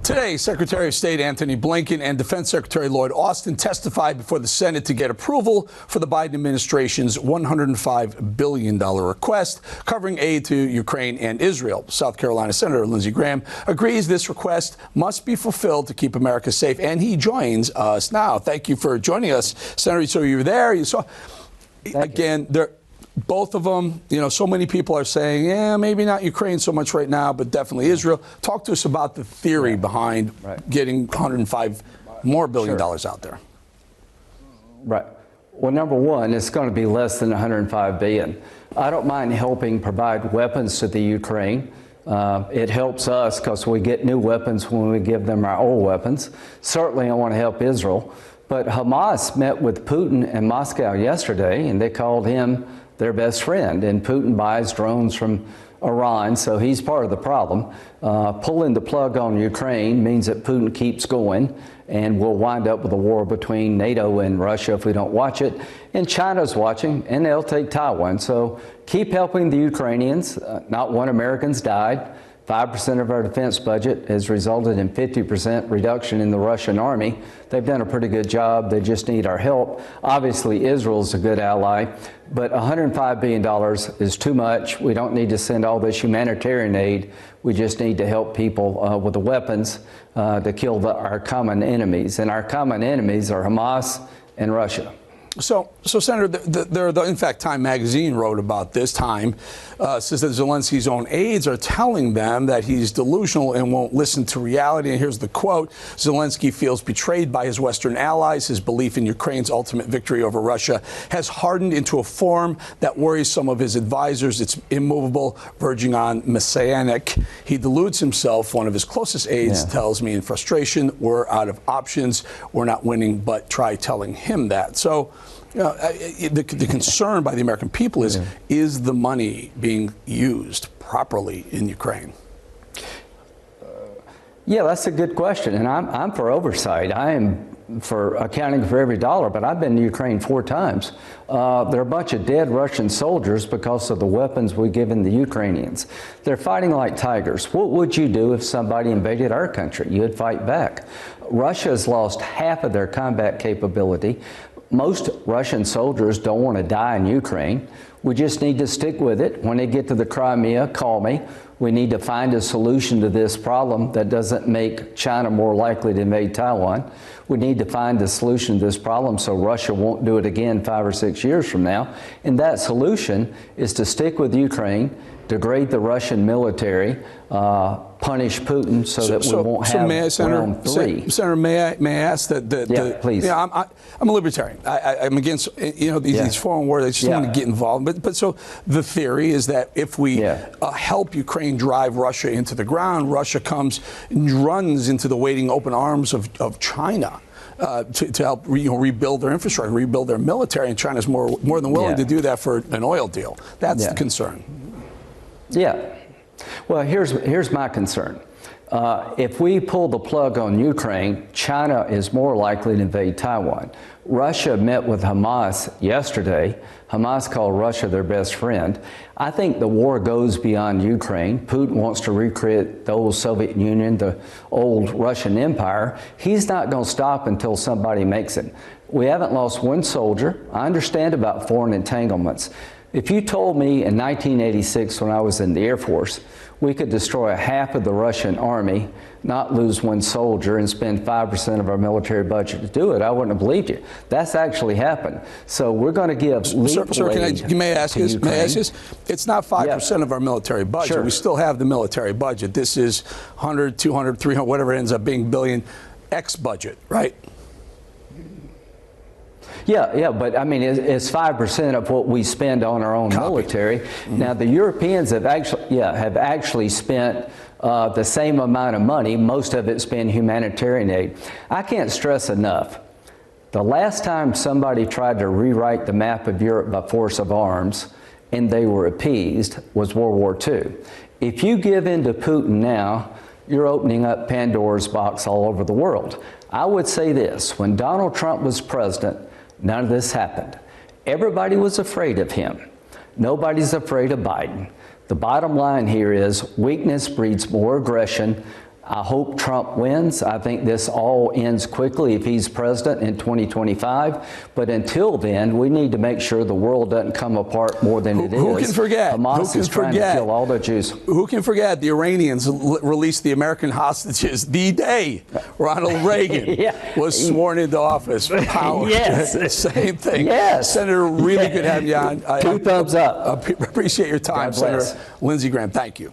Today, Secretary of State Antony Blinken and Defense Secretary Lloyd Austin testified before the Senate to get approval for the Biden administration's $105 billion request covering aid to Ukraine and Israel. South Carolina Senator Lindsey Graham agrees this request must be fulfilled to keep America safe, and he joins us now. Thank you for joining us, Senator. So you were there. You saw, again, both of them, you know, so many people are saying, yeah, maybe not Ukraine so much right now, but definitely Israel. Talk to us about the theory behind getting $105 more billion out there. Right. Well, number one, it's going to be less than $105 billion. I don't mind helping provide weapons to the Ukraine. It helps us because we get new weapons when we give them our old weapons. Certainly, I want to help Israel. But Hamas met with Putin in Moscow yesterday, and they called him their best friend. And Putin buys drones from Iran, so he's part of the problem. Pulling the plug on Ukraine means that Putin keeps going, and we'll wind up with a war between NATO and Russia if we don't watch it. And China's watching, and they'll take Taiwan. So keep helping the Ukrainians. Not one American's died. 5% of our defense budget has resulted in 50% reduction in the Russian army. They've done a pretty good job. They just need our help. Obviously, Israel's a good ally, but $105 billion is too much. We don't need to send all this humanitarian aid. We just need to help people with the weapons to kill our common enemies. And our common enemies are Hamas and Russia. So Senator, in fact, Time magazine wrote about this. Time says that Zelensky's own aides are telling them that he's delusional and won't listen to reality. And here's the quote: Zelensky feels betrayed by his Western allies. His belief in Ukraine's ultimate victory over Russia has hardened into a form that worries some of his advisors. It's immovable, verging on messianic. He deludes himself. One of his closest aides tells me in frustration, we're out of options. We're not winning, but try telling him that. So, you know, the concern by the American people is the money being used properly in Ukraine? Yeah, that's a good question, and I'm for oversight. I am for accounting for every dollar, but I've been to Ukraine 4 times. There are a bunch of dead Russian soldiers because of the weapons we've given the Ukrainians. They're fighting like tigers. What would you do if somebody invaded our country? You'd fight back. Russia has lost half of their combat capability. Most Russian soldiers don't want to die in Ukraine. We just need to stick with it. When they get to the Crimea, call me. We need to find a solution to this problem that doesn't make China more likely to invade Taiwan. We need to find a solution to this problem so Russia won't do it again 5 or 6 years from now. And that solution is to stick with Ukraine, degrade the Russian military, punish Putin so that we won't have round 3. Senator, may I ask that? Please. Yeah, I'm a libertarian. I'm against these foreign wars. I just don't want to get involved. But so the theory is that if we help Ukraine drive Russia into the ground, Russia comes and runs into the waiting open arms of China. To help rebuild their infrastructure, rebuild their military, and China's more than willing to do that for an oil deal. That's the concern. Yeah. Well, here's my concern. If we pull the plug on Ukraine, China is more likely to invade Taiwan. Russia met with Hamas yesterday. Hamas called Russia their best friend. I think the war goes beyond Ukraine. Putin wants to recreate the old Soviet Union, the old Russian Empire. He's not going to stop until somebody makes it. We haven't lost one soldier. I understand about foreign entanglements. If you told me in 1986, when I was in the Air Force, we could destroy half of the Russian army, not lose one soldier, and spend 5% of our military budget to do it, I wouldn't have believed you. That's actually happened. So we're going to give legal aid. May I ask this? It's not 5% of our military budget. Sure. We still have the military budget. This is 100, 200, 300, whatever it ends up being, billion X budget, right? Yeah, but I mean, it's 5% of what we spend on our own military. Now, the Europeans have actually spent the same amount of money. Most of it's been humanitarian aid. I can't stress enough, the last time somebody tried to rewrite the map of Europe by force of arms and they were appeased was World War II. If you give in to Putin now, you're opening up Pandora's box all over the world. I would say this: when Donald Trump was president, none of this happened. Everybody was afraid of him. Nobody's afraid of Biden. The bottom line here is weakness breeds more aggression. I hope Trump wins. I think this all ends quickly if he's president in 2025. But until then, we need to make sure the world doesn't come apart more than it is. Who can forget? Hamas is trying to kill all the Jews. Who can forget the Iranians released the American hostages the day Ronald Reagan was sworn into office for power? Yes. Same thing. Yes. Senator, really good having you on. Two thumbs up. Appreciate your time, Senator Lindsey Graham. Thank you.